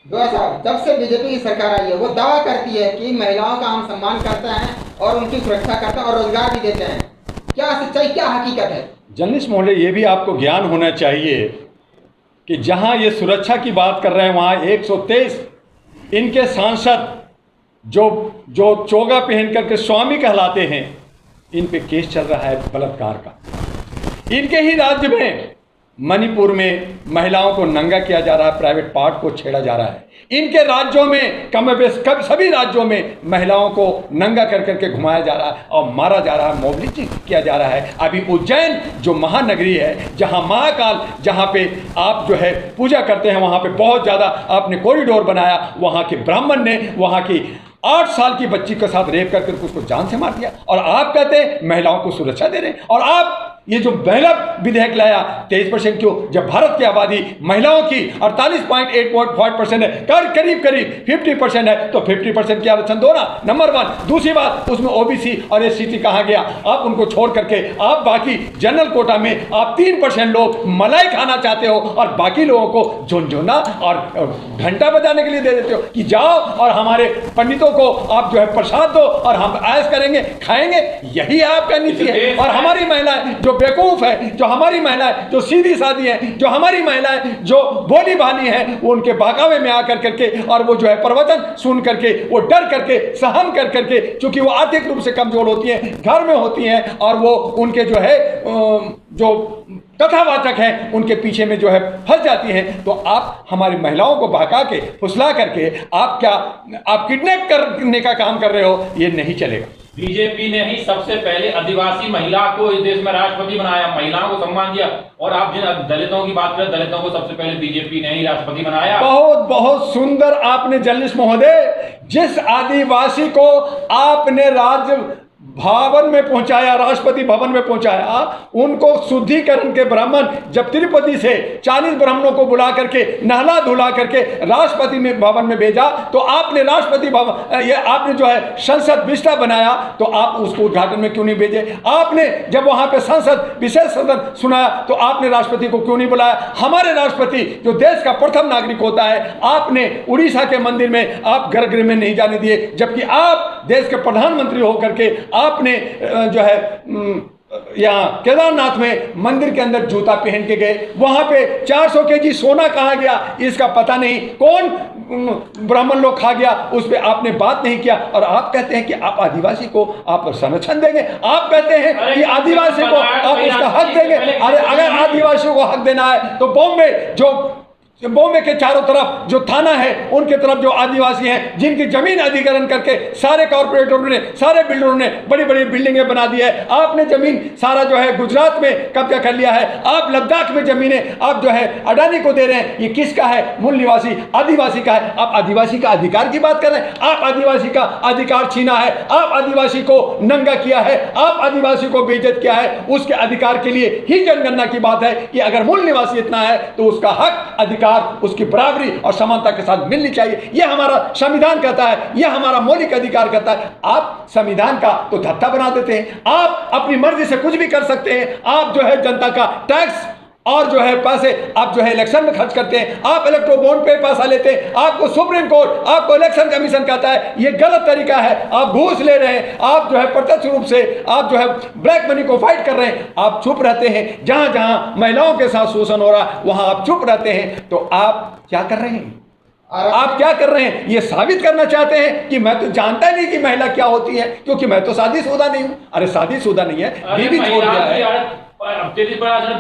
जब से बीजेपी की सरकार आई है वो दावा करती है कि महिलाओं का हम सम्मान करते हैं और उनकी सुरक्षा करते हैं और रोजगार भी देते हैं। क्या सच्चाई, क्या हकीकत है? जर्नलिस्ट महोदय, ये भी आपको ज्ञान होना चाहिए कि जहां ये सुरक्षा की बात कर रहे हैं वहां 123 इनके सांसद जो जो चोगा पहन करके स्वामी कहलाते हैं, इन पे केस चल रहा है बलात्कार का। इनके ही राज्य में मणिपुर में महिलाओं को नंगा किया जा रहा है, प्राइवेट पार्ट को छेड़ा जा रहा है। इनके राज्यों में कम सभी राज्यों में महिलाओं को नंगा कर करके घुमाया जा रहा है और मारा जा रहा है, मोबिलिटी किया जा रहा है। अभी उज्जैन जो महानगरी है, जहां महाकाल, जहां पे आप जो है पूजा करते हैं, वहां पे बहुत ज़्यादा आपने कॉरिडोर बनाया। वहां के ब्राह्मण ने वहां की 8 साल की बच्ची के साथ रेप करके उसको जान से मार दिया, और आप कहते हैं महिलाओं को सुरक्षा दे रहे हैं। और आप ये जो महिला विधेयक लाया 23% क्यों, जब भारत की आबादी महिलाओं की 48.8% है, करीब 50% है, तो 50% की आरक्षण दो ना, नंबर 1। दूसरी बात, उसमें ओबीसी और एससी कहाँ गया? आप उनको छोड़ करके आप बाकी जनरल कोटा में आप 3% लोग मलाई खाना चाहते हो और बाकी लोगों को झुनझुना और घंटा बजाने के लिए दे देते हो कि जाओ और हमारे पंडितों को आप जो है प्रसाद दो और हम ऐश करेंगे, खाएंगे। यही आपका नीति है। और हमारी महिलाएं जो बेवकूफ है, जो हमारी महिलाएं जो सीधी सादी है, जो हमारी महिलाएं जो बोली भाली है, वो उनके बहकावे में आकर करके और वो जो है प्रवचन सुन करके वो डर करके सहन कर करके, चूंकि वो आर्थिक रूप से कमजोर होती हैं, घर में होती हैं, और वो उनके जो है जो कथावाचक हैं उनके पीछे में जो है फंस जाती हैं। तो आप हमारी महिलाओं को बहका के फुसला करके आप किडनैप करने का काम कर रहे हो, ये नहीं चलेगा। बीजेपी ने ही सबसे पहले आदिवासी महिला को इस देश में राष्ट्रपति बनाया, महिलाओं को सम्मान दिया। और आप जिन दलितों की बात करें, दलितों को सबसे पहले बीजेपी ने ही राष्ट्रपति बनाया। बहुत बहुत सुंदर आपने जर्नलिस्ट महोदय, जिस आदिवासी को आपने राज्य भवन में पहुंचाया, राष्ट्रपति भवन में पहुंचाया, उनको शुद्धिकरण के ब्राह्मण जब तिरुपति से 40 ब्राह्मणों को बुला करके नहला धुला करके राष्ट्रपति में भवन में भेजा, तो आपने राष्ट्रपति भवन, ये आपने जो है संसद विस्टा बनाया, तो आप उसको उद्घाटन में क्यों नहीं भेजे? आपने जब वहां पे संसद विशेष सदन सुनाया, तो आपने राष्ट्रपति को क्यों नहीं बुलाया? हमारे राष्ट्रपति जो देश का प्रथम नागरिक होता है, आपने उड़ीसा के मंदिर में आप गर्भगृह में नहीं जाने दिए, जबकि आप देश के प्रधानमंत्री होकर के आपने जो है यहाँ केदारनाथ में मंदिर के अंदर जूता पहन के गए, वहां पे 400 केजी सोना कहाँ गया इसका पता नहीं, कौन ब्राह्मण लोग खा गया, उस पर आपने बात नहीं किया। और आप कहते हैं कि आप आदिवासी को आप संरक्षण देंगे, आप कहते हैं कि आदिवासी को आप उसका हक देंगे। अरे अगर आदिवासियों को हक देना है तो बॉम्बे के चारों तरफ जो थाना है उनके तरफ जो आदिवासी हैं, जिनकी जमीन अधिग्रहण करके सारे कॉर्पोरेटरों ने, सारे बिल्डरों ने बड़ी बड़ी बिल्डिंगें बना दी है, आपने जमीन सारा जो है गुजरात में कब्जा कर लिया है, आप लद्दाख में जमीनें आप जो है अडानी को दे रहे हैं। ये किसका है? मूल निवासी आदिवासी का है। आप आदिवासी का अधिकार की बात कर रहे हैं, आप आदिवासी का अधिकार छीना है, आप आदिवासी को नंगा किया है, आप आदिवासी को बेइज्जत किया है। उसके अधिकार के लिए ही जनगणना की बात है कि अगर मूल निवासी इतना है तो उसका हक, अधिकार, उसकी बराबरी और समानता के साथ मिलनी चाहिए। यह हमारा संविधान कहता है, यह हमारा मौलिक अधिकार कहता है। आप संविधान का तो धत्ता बना देते हैं, आप अपनी मर्जी से कुछ भी कर सकते हैं। आप जो है जनता का टैक्स और जो है पैसे आप जो है इलेक्शन में खर्च करते हैं, आप इलेक्ट्रो बॉन्ड पे पैसा लेते हैं, आपको सुप्रीम कोर्ट, आपको इलेक्शन कमीशन कहता है ये गलत तरीका है, आप घूस ले रहे हैं, आप जो है प्रत्यक्ष रूप से आप जो है ब्लैक मनी को फाइट कर रहे हैं। आप चुप रहते हैं, जहां जहां महिलाओं के साथ शोषण हो रहा है वहां आप चुप रहते हैं। तो आप क्या कर रहे हैं? आप क्या कर रहे हैं? ये साबित करना चाहते हैं कि मैं तो जानता नहीं कि महिला क्या होती है, क्योंकि मैं तो शादीशुदा नहीं हूं। अरे शादीशुदा नहीं है, बीवी छोड़ दिया है,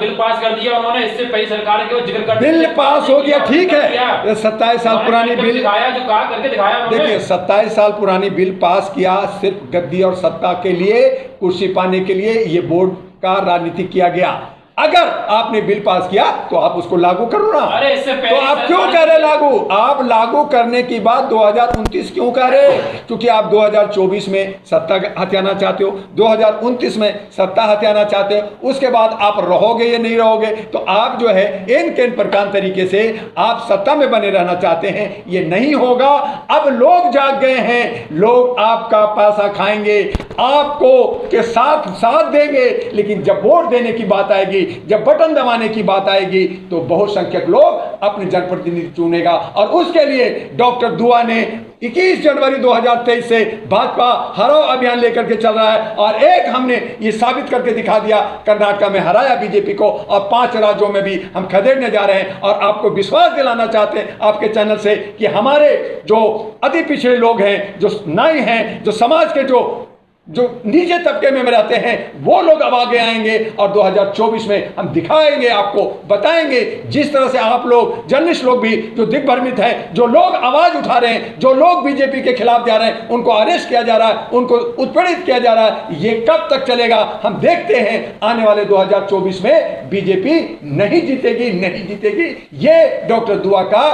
बिल पास कर दिया उन्होंने, इससे पहले सरकार के जिक्र कर बिल पास हो गया, ठीक है, 27 साल पुरानी बिल दिखाया, जो कहा करके दिखाया। देखिए 27 साल पुरानी बिल पास किया, सिर्फ गद्दी और सत्ता के लिए, कुर्सी पाने के लिए ये बोर्ड का राजनीति किया गया। अगर आपने बिल पास किया तो आप उसको लागू करो ना। अरे इससे तो आप क्यों कह रहे लागू? आप लागू करने की बात 2029 क्यों कह रहे? क्योंकि आप 2024 में सत्ता हथियाना चाहते हो, 2029 में सत्ता हथियाना चाहते हो, उसके बाद आप रहोगे या नहीं रहोगे। तो आप जो है इन किन प्रकार तरीके से आप सत्ता में बने रहना चाहते हैं, ये नहीं होगा। अब लोग जाग गए हैं, लोग आपका पैसा खाएंगे, आपको के साथ देंगे, लेकिन जब वोट देने की बात आएगी, जब बटन दबाने की बात आएगी, तो बहुसंख्यक लोग अपने जनप्रतिनिधि चुनेगा। और उसके लिए डॉक्टर दुआ ने 21 जनवरी 2023 से भाजपा हराओ अभियान लेकर के चल रहा है, और एक हमने ये साबित करके दिखा दिया, कर्नाटक में हराया बीजेपी को, और 5 राज्यों में भी हम खदेड़ने जा रहे हैं। और आपको विश्वास दिलाना चाहते हैं आपके चैनल से कि हमारे जो अति पिछड़े लोग हैं, जो नाई हैं, जो समाज के जो नीचे तबके में रहते हैं, वो लोग अब आगे आएंगे, और 2024 में हम दिखाएंगे, आपको बताएंगे, जिस तरह से आप लोग जर्नलिस्ट लोग भी जो दिग्भ्रमित हैं, जो लोग आवाज उठा रहे हैं, जो लोग बीजेपी के खिलाफ जा रहे हैं, उनको अरेस्ट किया जा रहा है, उनको उत्पीड़ित किया जा रहा है, ये कब तक चलेगा हम देखते हैं। आने वाले 2024 में बीजेपी नहीं जीतेगी, नहीं जीतेगी, ये डॉक्टर दुआ का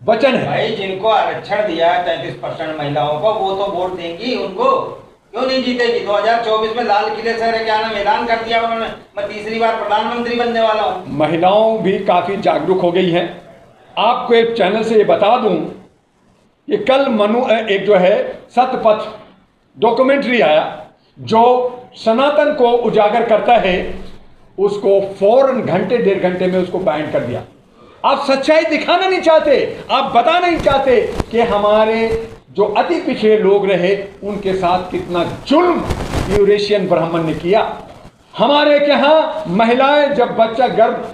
वचन है। भाई, जिनको आरक्षण दिया 33% महिलाओं को, वो तो वोट देंगी, उनको क्यों नहीं जीतेगी? 2024 में लाल किले से क्या नाम ऐलान कर दिया उन्होंने, मैं तीसरी बार प्रधानमंत्री बनने वाला हूँ। महिलाओं भी काफी जागरूक हो गई हैं। आपको एक चैनल से ये बता दूं कि कल एक जो है सत्यपथ डॉक्यूमेंट्री आया, जो सनातन को उजागर करता है, उसको फौरन घंटे 1.5 घंटे में उसको बैन कर दिया। आप सच्चाई दिखाना नहीं चाहते, आप बताना नहीं चाहते कि हमारे जो अति पिछड़े लोग रहे, उनके साथ कितना जुल्म यूरेशियन ब्राह्मण ने किया। हमारे यहाँ महिलाएं जब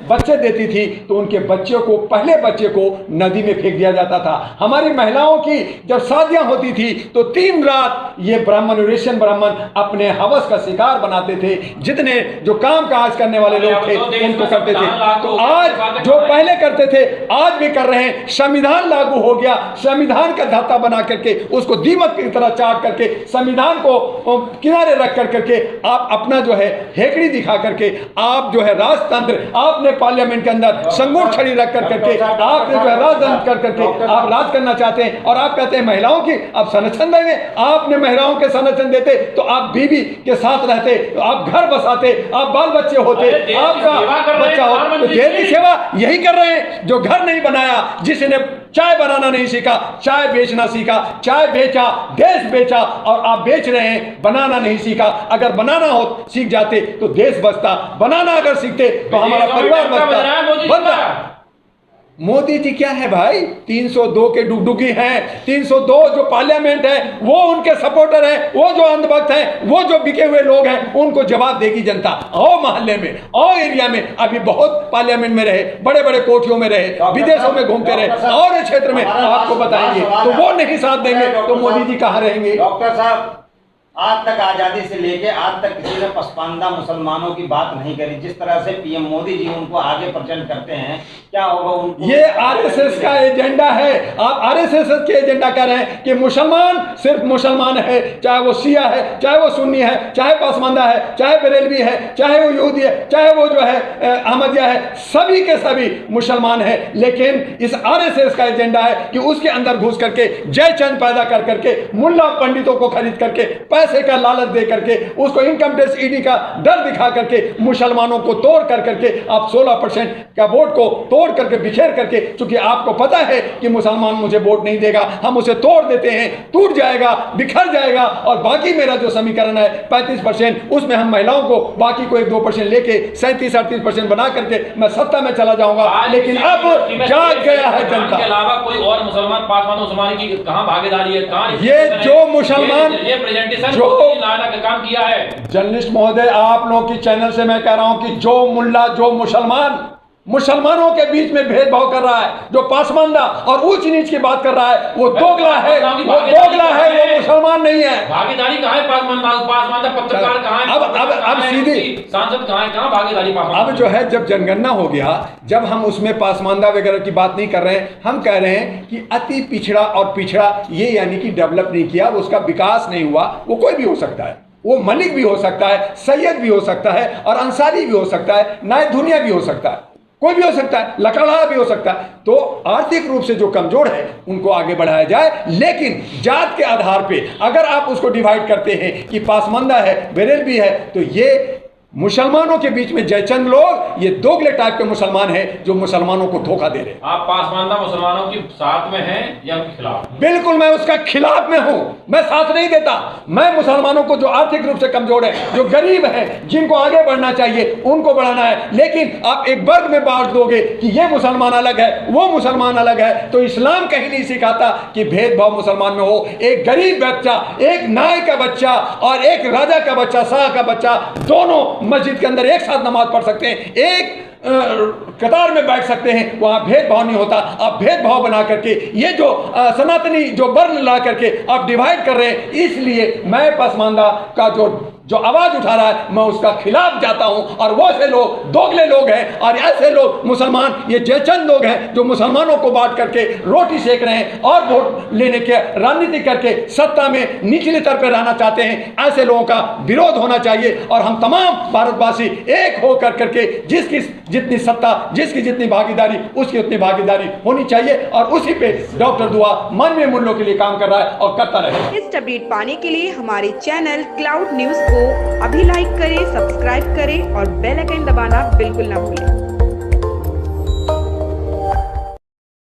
बच्चे देती थी, तो उनके पहले बच्चे को नदी में फेंक दिया जाता था। हमारी महिलाओं की जब शादियां होती थी, तो 3 रात ये यूरेशियन ब्राह्मण अपने हवस का शिकार बनाते थे। जितने जो काम काज करने वाले लोग थे, उनको करते थे। तो आज जो पहले करते थे, आज भी कर रहे हैं। संविधान लागू हो गया, संविधान का धाता बना करके, उसको दीमक की तरह चाट करके, संविधान को किनारे रख करके आप अपना जो है हेकड़ी दिखा करके, आप जो है राजतंत्र, आपने पार्लियामेंट के अंदर संगूठ छड़ी रख करके, आपने जो है राजतंत्र कर करके आप राज करना चाहते हैं। और आप कहते हैं महिलाओं की आप संरक्षण देंगे। आपने महिलाओं के संरक्षण देते तो आप बीवी के साथ रहते, तो आप घर बसाते, आप बाल बच्चे होते, आपका बच्चा हो। तो देश की सेवा यही कर रहे हैं, जो घर नहीं बनाया, जिसने चाय बनाना नहीं सीखा, चाय बेचना सीखा, चाय बेचा, देश बेचा, और आप बेच रहे हैं, बनाना नहीं सीखा। अगर बनाना हो सीख जाते तो देश बचता, बनाना अगर सीखते तो हमारा परिवार बचता। मोदी जी क्या है भाई? 302 के डुगडुगी हैं। 302 जो पार्लियामेंट है, वो उनके सपोर्टर हैं, वो जो अंधभक्त हैं, वो जो बिके हुए लोग हैं, उनको जवाब देगी जनता। आओ मोहल्ले में, आओ एरिया में, अभी बहुत पार्लियामेंट में रहे, बड़े बड़े कोठियों में रहे, विदेशों में घूमते रहे, और क्षेत्र में आपको बताएंगे, तो वो नहीं साथ देंगे तो मोदी जी कहाँ रहेंगे? डॉक्टर साहब, आज तक आजादी से लेके आज तक किसी ने पसमानदा मुसलमानों की बात नहीं करी। जिस तरह से पीएम मोदी जी उनको आगे प्रेजेंट करते हैं, क्या होगा उनको? ये आरएसएस का एजेंडा है। आप आरएसएस के एजेंडा कह रहे हैं कि मुसलमान सिर्फ मुसलमान है, चाहे वो शिया है, चाहे वो सुन्नी है, चाहे पसमानदा है, चाहे बरेलवी है, चाहे वो यहूदी है, चाहे वो जो है अहमदिया है, सभी के सभी मुसलमान है। लेकिन इस आरएसएस का एजेंडा है कि उसके अंदर घुस करके जय चंद पैदा कर करके, मुल्ला पंडितों को खरीद करके, पैसे का लालच दे करके, उसको इनकम टैक्स ईडी का डर दिखा करके, मुसलमानों को तोड़ कर करके आप 16% का वोट को तोड़ करके, बिखेर करके, क्योंकि आपको पता है कि मुसलमान मुझे वोट नहीं देगा, हम उसे तोड़ देते हैं, टूट जाएगा, बिखर जाएगा, और बाकी मेरा जो समीकरण है 35%, उसमें हम महिलाओं को बाकी को 1-2% लेके 37-38% बना करके मैं सत्ता में चला जाऊंगा। लेकिन अब जाग गया है जनता। के अलावा कोई और मुसलमान पासवान मुसलमान की कहां भागीदारी है? कहां ये जो मुसलमान ये प्रेजेंटेशन जो लाना का काम किया है? जर्नलिस्ट महोदय, आप लोगों की चैनल से मैं कह रहा हूं कि जो मुल्ला, जो मुसलमानों के बीच में भेदभाव कर रहा है, जो पासमानदा और ऊंच नीच की बात कर रहा है, वो दोगला है, वो मुसलमान नहीं है। भागीदारी कहाँ है? पासमानदा पत्रकार कहाँ है? अब सीधी सांसद कहाँ है? कहाँ भागीदारी? अब जो है, जब जनगणना हो गया, जब हम उसमें पासमानदा वगैरह की बात नहीं कर रहे हैं, हम कह रहे हैं कि अति पिछड़ा और पिछड़ा, ये यानी कि डेवलप नहीं किया, उसका विकास नहीं हुआ। वो कोई भी हो सकता है, वो मलिक भी हो सकता है, सैयद भी हो सकता है, और अंसारी भी हो सकता है, नाय दुनिया भी हो सकता है, कोई भी हो सकता है, लकड़हारा भी हो सकता है। तो आर्थिक रूप से जो कमजोर है उनको आगे बढ़ाया जाए, लेकिन जात के आधार पे अगर आप उसको डिवाइड करते हैं कि पासमानदा है, बरेलवी है, तो ये मुसलमानों के बीच में जयचंद लोग ये दोगले टाइप के मुसलमान हैं जो मुसलमानों को धोखा दे रहे हैं। आप पासमानदा मुसलमानों के साथ में हैं या उनके खिलाफ? बिल्कुल मैं उसका खिलाफ में हूं, मैं साथ नहीं देता। मैं मुसलमानों को जो आर्थिक रूप से कमजोर है, जो गरीब है, जिनको आगे बढ़ना चाहिए उनको बढ़ाना है। लेकिन आप एक वर्ग में बांट दोगे कि ये मुसलमान अलग है, वो मुसलमान अलग है, तो इस्लाम कहीं नहीं सिखाता कि भेदभाव मुसलमान में हो। एक गरीब बच्चा, एक नाई का बच्चा और एक राजा का बच्चा, शाह का बच्चा, दोनों मस्जिद के अंदर एक साथ नमाज पढ़ सकते हैं, एक कतार में बैठ सकते हैं। वहां भेदभाव नहीं होता। आप भेदभाव बना करके ये जो सनातनी जो वर्ण ला करके आप डिवाइड कर रहे हैं, इसलिए मैं पसमानदा का जो आवाज उठा रहा है मैं उसका खिलाफ जाता हूं। और वो ऐसे लोग दोगले लोग हैं और ऐसे लोग मुसलमान ये जयचंद लोग हैं जो मुसलमानों को बांट करके रोटी सेक रहे हैं और वोट लेने के राजनीति करके सत्ता में निचले स्तर पर रहना चाहते हैं। ऐसे लोगों का विरोध होना चाहिए और हम तमाम भारतवासी एक होकर करके जिसकी जितनी सत्ता, जिसकी जितनी भागीदारी, उसकी उतनी भागीदारी होनी चाहिए। और उसी पे डॉक्टर दुआ मानवीय मूल्यों के लिए काम कर रहा है और करता रहे। इस अपडेट पाने के लिए हमारे चैनल क्लाउड न्यूज को अभी लाइक करें, सब्सक्राइब करें और बेल आइकन दबाना बिल्कुल ना भूलें।